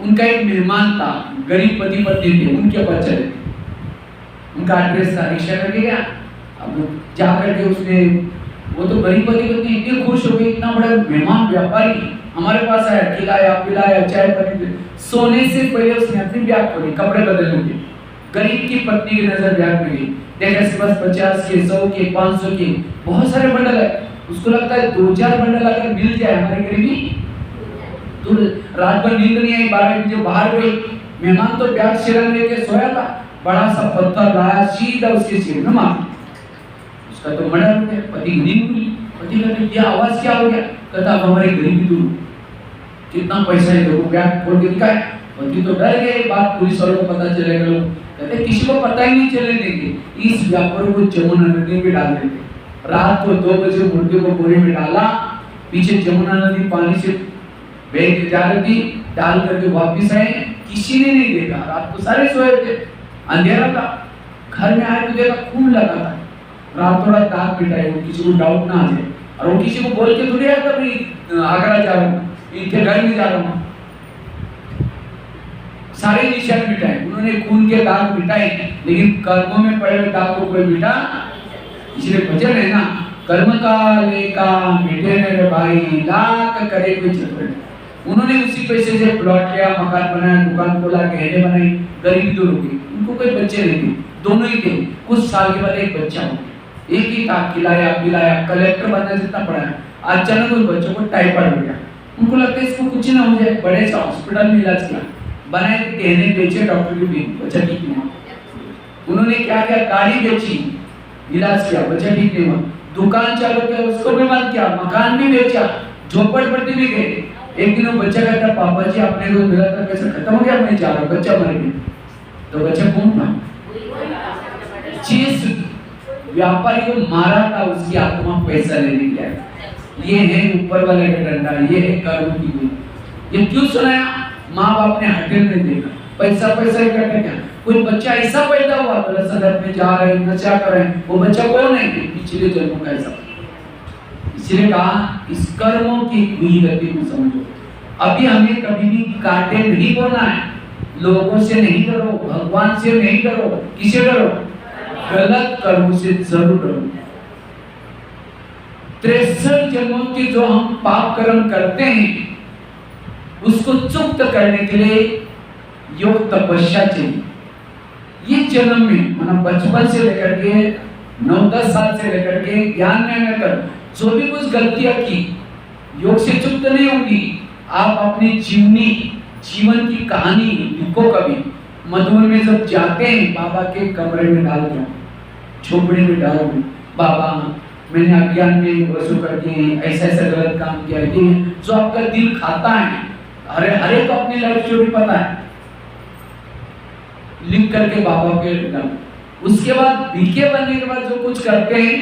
उनका एक मेहमान था, गरीब पति पत्नी थे, उनके पास चले, उनका एड्रेस था, रिक्शा करके गया। अब जा करके उसने, वो तो गरीब पति पत्नी इतने खुश हो गए, इतना बड़ा मेहमान व्यापारी हमारे पास आया, खिलाया पिलाया, चाय पानी। सोने से पहले उसने अपनी बैग खोली, कपड़े बदलने के। गरीब की पत्नी की नजर बैग में गई, देखा इसके पास 50 के, 100 के, 500 के बहुत सारे बंडल है। उसको लगता है 2-4 बंडल अगर मिल जाए हमारे गरीबी, तो रात भर नींद नहीं आई, 12 बजे बाहर गई। मेहमान तो बैग सिर लेके सोया था, बड़ा सा पत्थर लाया, सीधा उसके सिर में मारा। उसका तो मर्डर हो गया। पति की नींद खुली, पति कहते क्या आवाज क्या हो गया? कहता अब हमारी गरीबी दूर, कितना पैसा है देखो, बैग खोल के दिखाए। पति तो डर गए, बात पुलिस वालों को पता चलेगा, लोग कहते किसी को पता ही नहीं चलने देंगे। इस व्यापारी को जमुना नदी में डाल देते। रात को 2 बजे मुर्गे को बोरे में डाला, पीछे जमुना नदी पानी से बह के जा रही थी, डाल करके वापिस आए, किसी ने नहीं देखा। रात को सारे सोए थे, अंधेरा था। घर में आए तो देखा खून लगा था। रातों रात दांत पिटाए, किसी को डाउट ना आ जाए। और वो किसी को बोल के थोड़ी आया था भाई आगरा जा रहा हूँ, इनके घर में जा रहा हूँ। सारे निशान मिटाए, उन्होंने खून के दाग मिटाए, लेकिन कर्मों में पड़े हुए दाग को कोई मिटा। इसलिए भजन है ना, कर्म का लेका मिटे मेरे भाई, लाख करे कोई चक्कर। उन्होंने उसी पैसे से प्लॉट लिया, मकान बनाया, दुकान खोला, गहने बनाई, गरीबी दूर हो गई। उनको कोई बच्चे नहीं थे, दोनों ही थे। कुछ साल के बाद एक बच्चा हो, एक ही था, खिलाया पिलाया, कलेक्टर बनना जितना पढ़ाया। अचानक उन बच्चों को टाइफाइड हो गया। उनको लगता है इसको कुछ ना हो जाए, बड़े से हॉस्पिटल में इलाज किया, बनाए गहने बेचे, डॉक्टर की भी बच्चा ठीक नहीं हुआ। उन्होंने क्या किया, गाड़ी बेची, इलाज किया, बच्चा ठीक नहीं हुआ। दुकान चालू किया, उसको भी बंद किया, मकान भी बेचा, झोपड़पट्टी भी गए। एक दिन वो बच्चा कहता पापा जी आपने को मिला था पैसा खत्म हो गया, मैं जा रहा, बच्चा मर गया। तो बच्चा कौन था? जिस व्यापारी को मारा था उसकी आत्मा पैसा लेने के लिए। ये है ऊपर वाले का डंडा, ये है कर्म की गुण। ये क्यों सुनाया? माँ बाप ने हटेल नहीं देखा, पैसा पैसा इकट्ठा किया। कोई बच्चा ऐसा पैदा हुआ गलत संगत में जा रहे, नशा कर रहे, वो बच्चा कौन है? पिछले जन्मों का ऐसा। इसलिए कहा इस कर्मों की हुई गति को समझो। अभी हमें कभी भी कांटे नहीं बोना है, लोगों से नहीं डरो, भगवान से नहीं डरो, किसे डरो? गलत कर्मों से जरूर डरो। 63 जन्मों के जो हम पाप कर्म करते हैं उसको चुक्त करने के लिए योग तपस्या चाहिए। ये जन्म में मतलब बचपन से लेकर के 9-10 साल से लेकर के ज्ञान में आने तक जो भी कुछ गलतियां की योग से चुक्त नहीं होंगी। आप अपनी जीवन की कहानी लिखो। कभी मधुबन में जब जाते हैं बाबा के कमरे में डाल दो, झोपड़ी में डालो, बाबा मैंने अज्ञान में वसू करके ऐसा ऐसा गलत काम किया है, जो आपका दिल खाता है। हरे को अपनी लाइफ स्टोरी पता है, लिख करके बाबा के डालो। उसके बाद बीके बनने के बाद जो कुछ करते हैं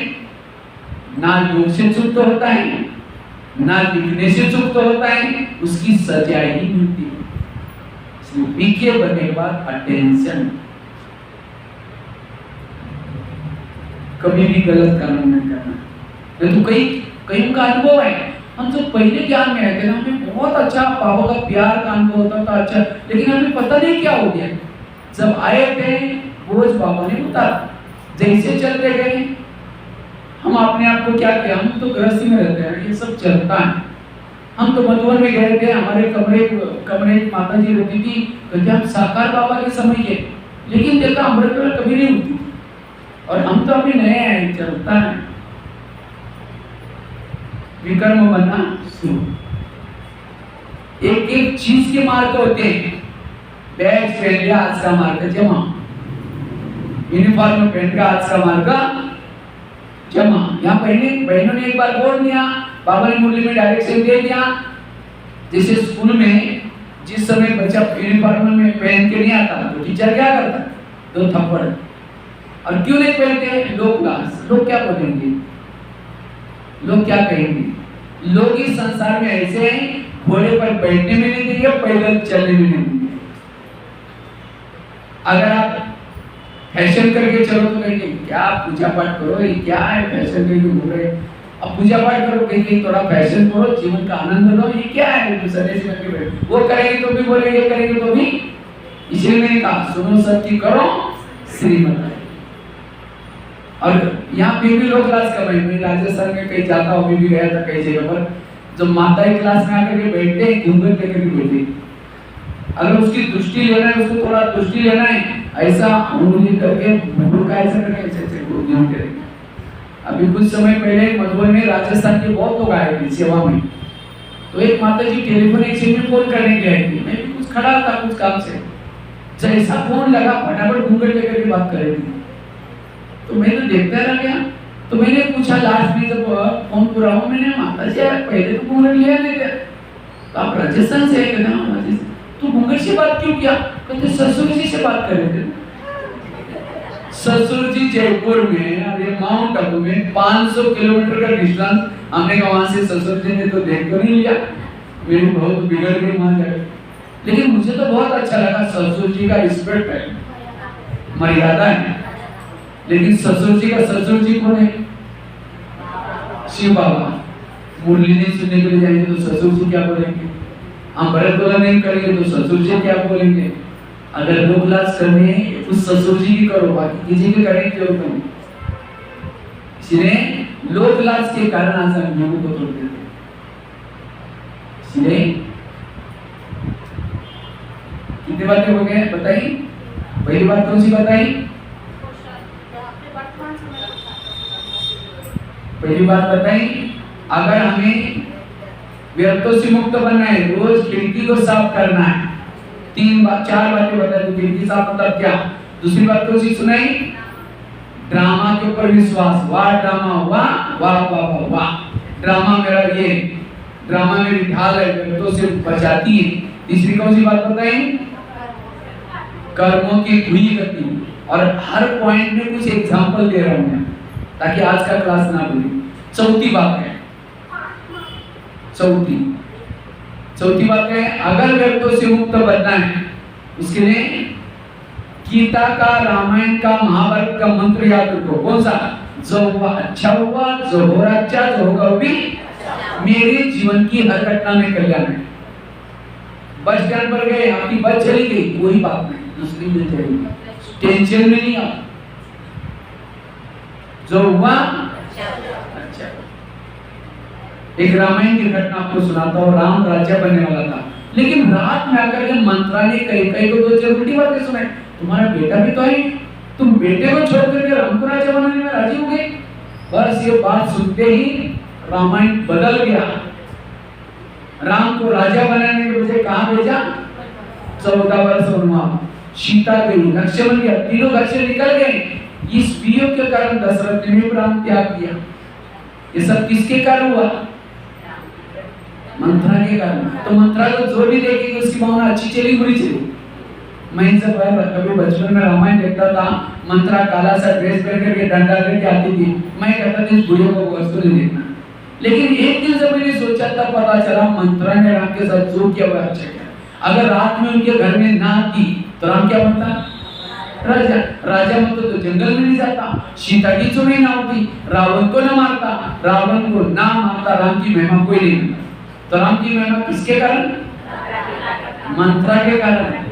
ना योग से चुक्त होता है ना लिखने से चुक्त होता है, उसकी सजा ही मिलती है। इसलिए बीके बनने के बाद अटेंशन, कभी भी गलत काम नहीं करना। तो कई का अनुभव है, हम जो पहले ज्ञान में आए थे ना, हमें बहुत अच्छा बाबा का प्यार का अनुभव होता था, अच्छा, लेकिन हमें पता नहीं क्या हो गया। जब आए थे बोझ बाबा ने उतारा, जैसे चलते गए हम अपने आप को क्या किया, हम तो गृहस्थी में रहते हैं, ये सब चलता है। हम तो मधुबन में गए थे, हमारे कमरे माता जी रहती थी, कहते हम साकार बाबा के समय के, लेकिन देखा अमृत कभी नहीं होती। और हम तो अभी नए हैं, चलता है। विकर्म बनना एक एक चीज के मार्ग होते हैं। बैग पहन लिया, आज का मार्ग जमा। यूनिफॉर्म पहन का आज का मार्ग जमा। यहाँ बहनों ने एक बार बोल दिया, बाबा ने मुरली में डायरेक्शन दे दिया। जैसे स्कूल में जिस समय बच्चा यूनिफॉर्म में पहन के नहीं आता तो टीचर क्या करता? 2 थप्पड़। और क्यों नहीं पहनते? लोग क्या बोलेंगे, लोग क्या कहेंगे? लोग इस संसार में ऐसे हैं, घोड़े पर बैठने में नहीं देंगे, पैदल चलने में नहीं देंगे। अगर आप फैशन करके चलो तो कहेंगे क्या पूजा पाठ करो, ये क्या है फैशन करके घूम रहे। अब पूजा पाठ करो, कहीं थोड़ा फैशन करो, जीवन का आनंद लो, ये क्या है जो सन्यासी बन के बैठे, वो करेंगे तो भी बोलेंगे, ये करेंगे तो भी। इसलिए मैंने कहा सुनो सत्य करो श्रीमत। और यहाँ फिर भी लोग क्लास कर रहे हैं। मैं राजस्थान में कहीं जाता हूँ, भी गया था कई जगह पर, जब माता ही क्लास में आकर के बैठते हैं, घूंघट लेकर के बैठे, अगर उसकी दृष्टि लेना है, उसको थोड़ा दृष्टि लेना है, ऐसा उंगली करके मुंह का ऐसा करके ऐसे ध्यान करेंगे। अभी कुछ समय पहले मधुबन में राजस्थान के बहुत लोग आए थे सेवा में, तो एक माता जी टेलीफोन एक्सचेंज में फोन करने के लिए आई थी। मैं भी कुछ खड़ा था कुछ काम से, जैसा फोन लगा फटाफट घूंघट लेकर के बात कर रही थी। तो मैं तो देखता रह गया। तो मैंने पूछा लास्ट में जब फोन पूरा हुआ, मैंने माता जी यार पहले तो घूंघट लिया नहीं थे, तो आप राजस्थान से आए थे, तो घूंघट से बात क्यों किया? कहते ससुर जी से बात कर रहे थे। ससुर जी जयपुर में, अरे माउंट आबू में 500 किलोमीटर का डिस्टेंस, हमने कहा वहां से ससुर जी ने तो देख तो नहीं लिया, मेरी बहुत बिगड़ गई वहां जाकर। लेकिन मुझे तो बहुत अच्छा लगा, ससुर जी का रिस्पेक्ट है, मर्यादा है। लेकिन ससुर जी का ससुर जी कौन है? शिव बाबा। मुरली नहीं सुनने के लिए जाएंगे तो ससुर जी क्या बोलेंगे? हम भरत बोला नहीं करेंगे तो ससुर जी क्या बोलेंगे? अगर लोक लाज करनी है उस ससुर जी की करो, बाकी किसी की करने की जरूरत नहीं। इसलिए लोक लाज के कारण आज हम लोगों को तोड़ देते हैं। इसलिए कितनी बातें हो गए बताइए। पहली बात कौन सी बताई? पहली बात बताई, अगर हमें व्यर्थों से मुक्त बनना है, रोज खिड़की को साफ करना है। 4 बातें बताई, तो खिड़की साफ मतलब क्या? दूसरी बात कौन सी सुनाई? ड्रामा के ऊपर विश्वास। वाह ड्रामा, वाह वाह वाह वाह, ड्रामा मेरा ये, ड्रामा मेरी ढाल है, व्यर्थों से बचाती है। तीसरी कौन सी बात बताई? कर्मों की धुई गति। और हर पॉइंट में कुछ एग्जांपल दे रहा हूं मैं, ताकि आज का क्लास ना भूले। चौथी बात है, चौथी बात है, अगर व्यर्थों से मुक्त बनना है, उसके लिए गीता का, रामायण का, महाभारत का मंत्र याद रखो। कौन सा? जो हुआ अच्छा हुआ, जो हो रहा अच्छा, जो होगा वो भी मेरे जीवन की हर घटना में कल्याण है। बस स्टैंड पर गए, आपकी बस चली गई, कोई बात नहीं, दूसरी मिल जाएगी, टेंशन में नहीं आप। जो हुआ अच्छा। एक रामायण की घटना आपको सुनाता हूँ। राम राजा बनने वाला था, लेकिन रात में आकर के मंत्रा ने कई को 2 उल्टी बातें सुनाई। तुम्हारा बेटा भी तो है, तुम बेटे को छोड़ करके राम को राजा बनाने में राजी हो गए। बस ये बात सुनते ही रामायण बदल गया। राम को राजा बनाने के बजाय कहाँ भेजा? 14 वर्ष वनवास। सीता गई, लक्ष्मण गया, तीनों घर से निकल गए। इस वियोग के कारण दशरथ ने भी प्राण त्याग दिया। ये सब किसके कारण हुआ? मंत्रा के कारण। तो मंत्रा को जो भी देखेगी उसकी भावना अच्छी चली बुरी चली। मैं जब कभी बचपन में रामायण देखता था, मंत्रा काला सा ड्रेस पहन करके डंडा लेके आती थी, मैं कहता था इस बुढ़िया को वस्तु नहीं देखना। लेकिन एक दिन जब मैंने सोचा तब पता चला मंत्रा ने राम के साथ जो किया वह अच्छा किया। अगर रात में उनके घर में ना आती तो राम क्या बनता? राजा। राजा मतलब तो जंगल में नहीं जाता, सीता की चोरी ना होती, रावण को ना मारता, रावण को ना मारता, राम की महिमा कोई नहीं करता। तो राम की महिमा किसके कारण? मंत्रा के कारण।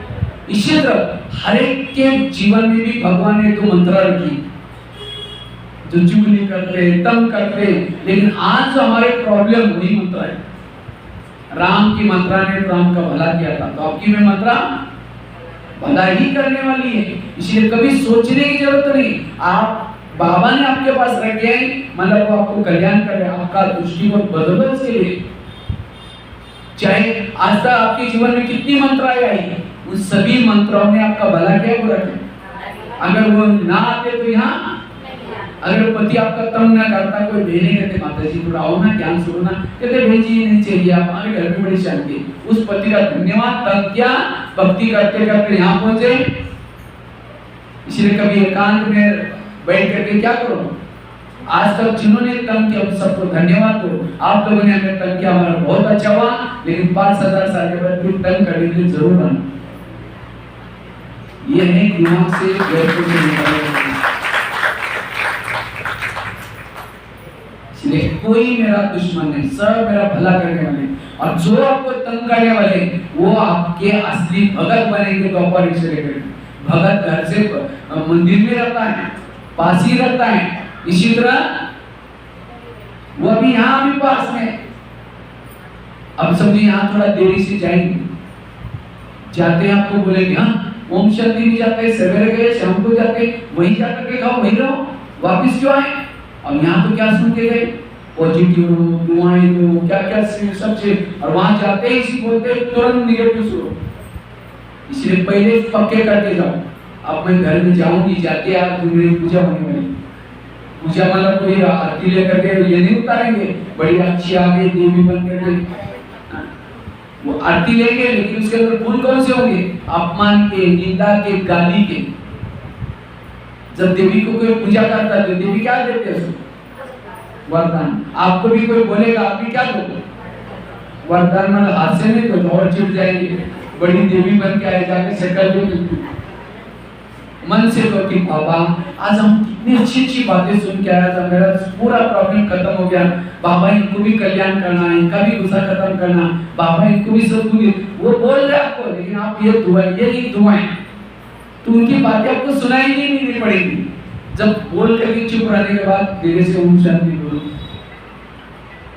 इसी तरह हर एक के जीवन में भी भगवान ने 2 मंत्रा रखी, जो चुगली करते, तंग करते, लेकिन आज जो हमारे प्रॉब्लम वही मंत्रा है। राम की मंत्रा ने राम का भला किया था, तो आपकी में मंत्रा भला ही करने वाली है। इसलिए कभी सोचने की जरूरत नहीं। आप बाबा ने आपके पास रखे हैं, मतलब वो आपको कल्याण कर रहे हैं, आपका दृष्टिकोण बदलो उसके लिए। चाहे आज तक आपके जीवन में कितनी मंत्राएं आई, उन सभी मंत्रों ने आपका भला किया बुरा किया? अगर वो ना आते तो यहाँ, अगर पति आपका तंग ना करता, कोई बहने कहते माता जी थोड़ा आओ ना, ज्ञान सुनो ना, कहते बहन जी नहीं चाहिए, आप हमारे घर में बड़ी शांति। उस पति का धन्यवाद, तब क्या भक्ति करते करते यहाँ पहुंचे। इसलिए कभी एकांत में बैठ करके क्या करो, आज तक जिन्होंने तंग किया उन सबको धन्यवाद दो। आप लोगों ने हमें तंग किया, हमारा बहुत अच्छा हुआ, लेकिन 5000 साल के बाद फिर तंग करने के लिए जरूर आना। ये है दिमाग से गैर को निकालना। इसलिए कोई मेरा दुश्मन नहीं, सब मेरा भला करने वाले, और जो आपको तंग करने वाले वो आपके असली भगत बनेंगे। द्वापर से लेकर भगत घर से मंदिर में रहता है, पास ही रहता है, इसी तरह वो अभी यहाँ भी पास में। अब समझिए यहाँ थोड़ा देरी से जाएंगे, जाते हैं आपको बोलेंगे हाँ ओम शांति नहीं जाते, सवेरे गए शाम को जाते, वहीं जाकर के खाओ वहीं रहो, वापिस क्यों आए? अब यहाँ तो क्या सुन के गए, पॉजिटिव दुआएं दो, क्या क्या सब चीज, और वहां जाते ही इसी बोलते तुरंत निगेटिव सुनो। इसलिए पहले पक्के करके जाओ। अब मैं घर में जाऊंगी, जाके आप मेरी पूजा होने वाली, पूजा मतलब कोई आरती लेकर के ये नहीं उतारेंगे बड़ी अच्छी आ गई देवी बन करके, वो आरती लेंगे लेकिन उसके अंदर फूल कौन से होंगे? अपमान के, निंदा के, गाली के। जब देवी को कोई पूजा करता है तो देवी क्या देते हैं? वरदान। आपको भी कोई बोलेगा आप भी क्या दोगे? वरदान। मतलब हाथ से नहीं तो और चिढ़ जाएंगे, बड़ी देवी बन के आए, जाके शक्ल भी मन से तो कि बाबा आज हम कितनी अच्छी अच्छी बातें सुन के आया था, मेरा पूरा प्रॉब्लम खत्म हो गया, बाबा इनको भी कल्याण करना है, इनका भी गुस्सा खत्म करना, बाबा इनको भी सब दूंगी। वो बोल रहे आपको, लेकिन आप ये दुआएं तो उनकी बातें आपको सुनाई नहीं पड़ेगी। जब बोल करके चुप रहने के बाद धीरे से ओम शांति बोलो,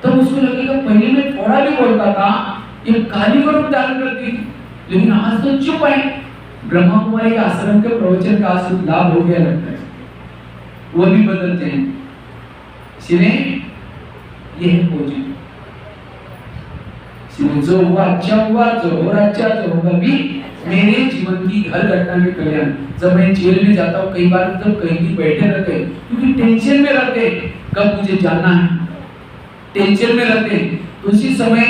तब उसको लगेगा पहले मैं थोड़ा भी बोलता था, ये काली को रूप धारण करती थी, लेकिन आज तो चुप है। ब्रह्मा कुमारी के आश्रम के प्रवचन का आज लाभ हो गया लगता है, वो भी बदलते हैं। इसलिए ये है पॉजिटिव। जो हुआ अच्छा हुआ, जो हो रहा अच्छा, जो होगा भी मेरे जीवन की हर घटना में कल्याण। जब मैं जेल में जाता हूँ कई बार, जब कहीं भी बैठे रहते क्योंकि टेंशन में रहते, कब मुझे जाना है, टेंशन में रहते, तो उसी समय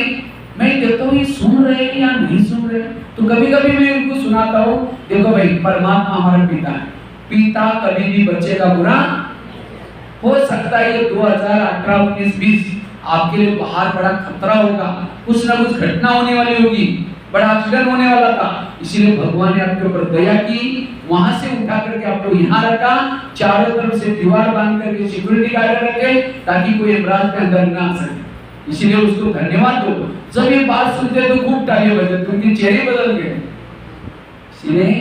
मैं देखता हूँ ये सुन रहे या नहीं सुन रहे। तो कभी कभी मैं उनको सुनाता हूँ, देखो भाई परमात्मा हमारा पिता है, पिता कभी भी बच्चे का बुरा हो सकता है। ये 2018, 19, 20 आपके लिए बाहर बड़ा खतरा होगा, कुछ ना कुछ घटना होने वाली होगी, बड़ा एक्सीडेंट होने वाला था, इसीलिए भगवान ने आपके ऊपर दया की, वहां से उठा करके आपको यहाँ रखा, चारों तरफ से दीवार बांध करके सिक्योरिटी गार्ड रखे ताकि कोई अपराध के अंदर ना आ सके। इसीलिए उसको धन्यवाद दो। जब ये बात सुनते तो खूब तालियां बजाते, उनके चेहरे बदल गए। इसलिए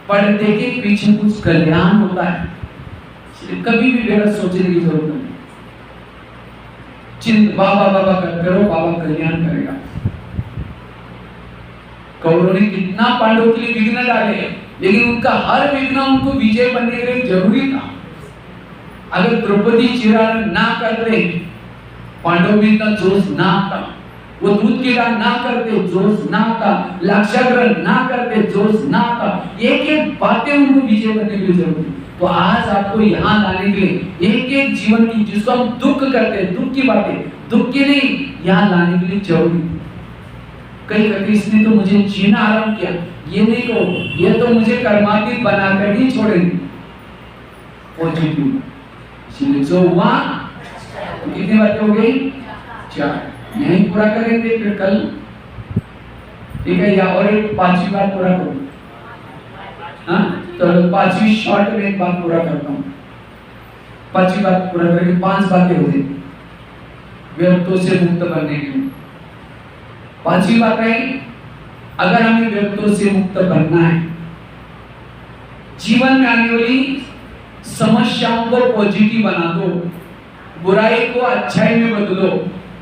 पर्दे के पीछे कुछ कल्याण होता है, इसलिए कभी भी बेरा सोचने की जरूरत नहीं। चिंत बाबा बाबा करो, बाबा कल्याण करेगा। कौरवों ने कितना पांडवों के लिए विघ्न डाले, लेकिन उनका हर विघ्न उनको विजय बनने के लिए जरूरी था। अगर द्रौपदी चिरण ना करते, पांडव में इतना जोश ना आता, वो दूध की दान ना करते, जोश ना आता, लाक्षाग्रहण ना करते, जोश ना आता, एक एक बातें उनको विजय बनने के लिए जरूरी। तो आज आपको यहाँ लाने के लिए एक एक जीवन की, जिसको हम दुख करते हैं, दुख की बातें, दुख की नहीं, यहाँ लाने के लिए जरूरी। कई कहते इसने तो मुझे जीना आराम किया, ये नहीं कहो, ये तो मुझे कर्मातीत बनाकर ही छोड़ेंगे। पॉजिटिव। इसलिए जो हुआ तो कितनी बातें हो गई? 4। यही पूरा करेंगे फिर कल, ठीक है? या और एक 5वीं बात पूरा करो। हाँ, तो 5वीं शॉर्ट में एक बात पूरा करता हूँ। 5वीं बात पूरा करके 5 बातें हो गई व्यर्थों से मुक्त बनने के लिए। 5वीं बात है, अगर हमें व्यर्थों से मुक्त बनना है, जीवन में आने वाली समस्याओं को पॉजिटिव बना दो, बुराई को अच्छाई में बदलो।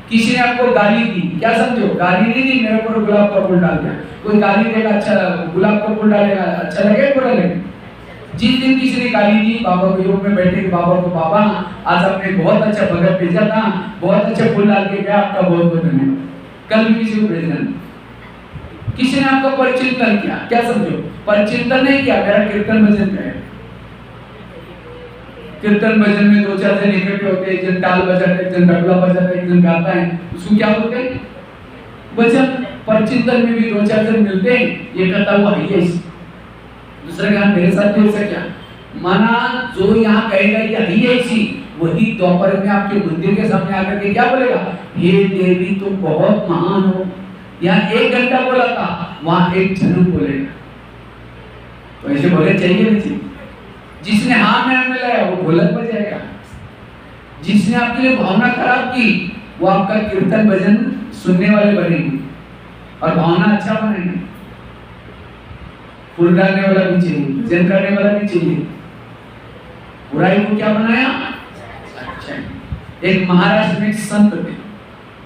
किसी ने आपको गाली दी, क्या समझो? गाली नहीं दी, मेरे ऊपर गुलाब का फूल डाल दिया। कोई गाली देगा, अच्छा गुलाब का फूल डालेगा, अच्छा लगे बुरा लगे? जिस दिन किसी ने गाली दी, बाबा को योग में बैठे, बाबा को, बाबा आज आपने बहुत अच्छा भगत भेजा था, बहुत अच्छे फूल डाल के गया, आपका बहुत बहुत धन्यवाद। कल भी किसी को भेजना नहीं। किसी ने आपका परिचिंतन किया, क्या समझो? परिचिंतन नहीं किया, मेरा कीर्तन भजन है। कीर्तन भजन में 2-4 जन इकट्ठे होते हैं, एक जन ताल बजाते हैं, एक जन तबला बजाता है, एक जन गाता है, उसको क्या बोलते हैं? भजन। परिचिंतन में भी 2-4 जन मिलते हैं, ये कहता हुआ है दूसरे का मेरे साथ भी ऐसा क्या माना, जो यहाँ कहेगा ये है ऐसी, वही दोपहर में आपके मंदिर के सामने आकर के क्या बोलेगा? हे देवी तुम बहुत महान हो। यहाँ 1 घंटा बोला था, वहां 1 जन्म बोलेगा। तो ऐसे बोले चाहिए नहीं चाहिए? जिसने हाँ में मिलाया वो ढोलक बजाएगा, जिसने आपके लिए भावना खराब की वो आपका कीर्तन भजन सुनने वाले बनेंगे और भावना अच्छा बनेंगे। फूल डालने वाला भी चाहिए, भजन करने वाला भी चाहिए। बुराई को क्या बनाया? अच्छा। एक महाराष्ट्र में एक संत थे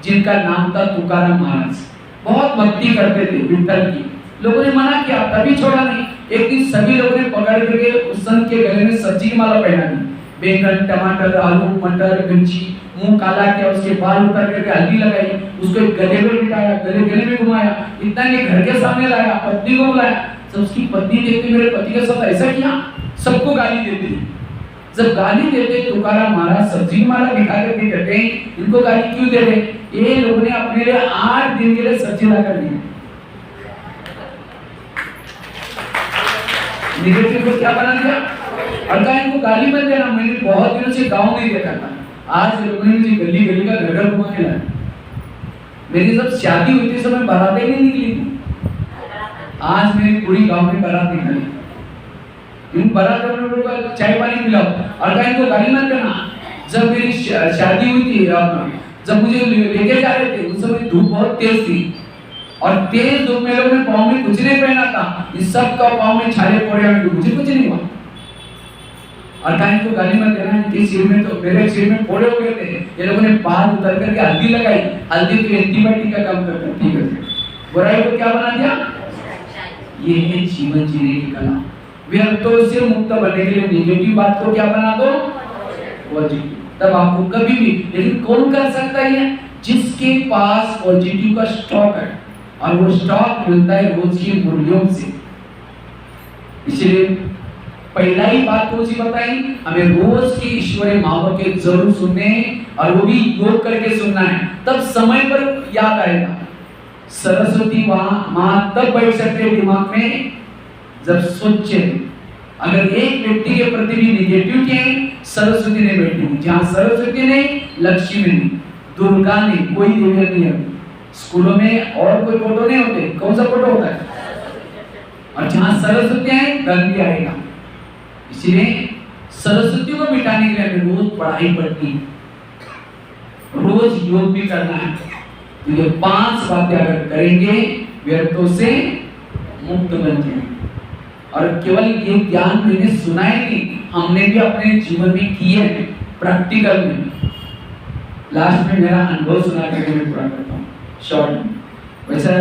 जिनका नाम था तुकाराम महाराज। बहुत भक्ति करते थे विठ्ठल की। लोगों ने मना किया, तभी छोड़ा नहीं। एक दिन सभी लोगों ने पकड़ करके उस संत के गले में सब्जी की माला पहना दी। बैंगन, टमाटर, आलू, मटर, मिर्ची, मुंह काला किया, उसके बाल उतार करके हल्दी लगाई, उसको गले में बिठाया, गले में घुमाया, इतना नहीं घर के सामने लाया, पत्नी को बुलाया। जब उसकी पत्नी देखती मेरे पति के साथ ऐसा किया, सबको गाली देती। जब गाली देते तुकाराम महाराज सब्जी की माला दिखा करके कहते हैं इनको गाली क्यों दे रहे? ये लोगों ने अपने लिए 8 दिन के लिए सब्जी ला कर दी। निगेटिव को क्या बना दिया? और कहा इनको गाली मत देना। मैंने बहुत दिनों से गांव नहीं देखा था, आज लोगों ने मुझे गली गली का घर घर घुमा के लाया। मेरी जब शादी हुई थी समय बारातें नहीं निकली थी, आज मेरी पूरी गांव में बारात निकली। इन बारात में लोगों को चाय पानी पिलाओ और कहा इनको गाली मत देना। जब मेरी शादी हुई थी, जब मुझे लेके जा रहे थे उस समय धूप बहुत तेज थी और तेज धूप में लोगों ने पाँव में कुछ नहीं पहना था, इस सब का पाँव में छाले पड़े, मुझे कुछ नहीं हुआ। और कहा इनको गाली मत देना, इनके सिर में तो मेरे सिर में फोड़े हो गए थे। ये लोगों ने बाल उतर करके हल्दी लगाई, हल्दी तो एंटीबायोटिक का काम करता है। ठीक है, बुराई को क्या बना दिया? ये है जीवन जीने की कला। व्यर्थों से मुक्त बनने के लिए नेगेटिव बात को क्या बना दो? पॉजिटिव। तब आपको कभी भी, लेकिन कौन कर सकता है? जिसके पास पॉजिटिव का स्टॉक है और वो स्टॉक मिलता है रोज की मूल्यों से। इसलिए पहला ही बात कौन सी बताई? हमें रोज की ईश्वरीय महावाक्य जरूर सुनने और वो भी योग करके सुनना है, तब समय पर याद आएगा। सरस्वती माँ तब बैठ सकते दिमाग में जब सोचे। अगर एक व्यक्ति के प्रति भी निगेटिविटी है, सरस्वती नहीं बैठी। जहाँ सरस्वती नहीं, लक्ष्मी नहीं, दुर्गा नहीं, कोई देवी नहीं है। स्कूलों में और कोई फोटो नहीं होते, कौन सा फोटो होता है? और जहाँ सरस्वती है धन भी आएगा। इसलिए सरस्वती को मिटाने के लिए हमें रोज पढ़ाई पड़ती है, रोज योग भी करना है। तो ये 5 बातें अगर करेंगे व्यर्थों से मुक्त बन जाएंगे। और केवल ये ज्ञान मैंने सुना ही नहीं, हमने भी अपने जीवन में किए हैं, प्रैक्टिकल में। लास्ट में मेरा अनुभव सुना करके मैं पूरा करता हूँ शॉर्ट में। वैसा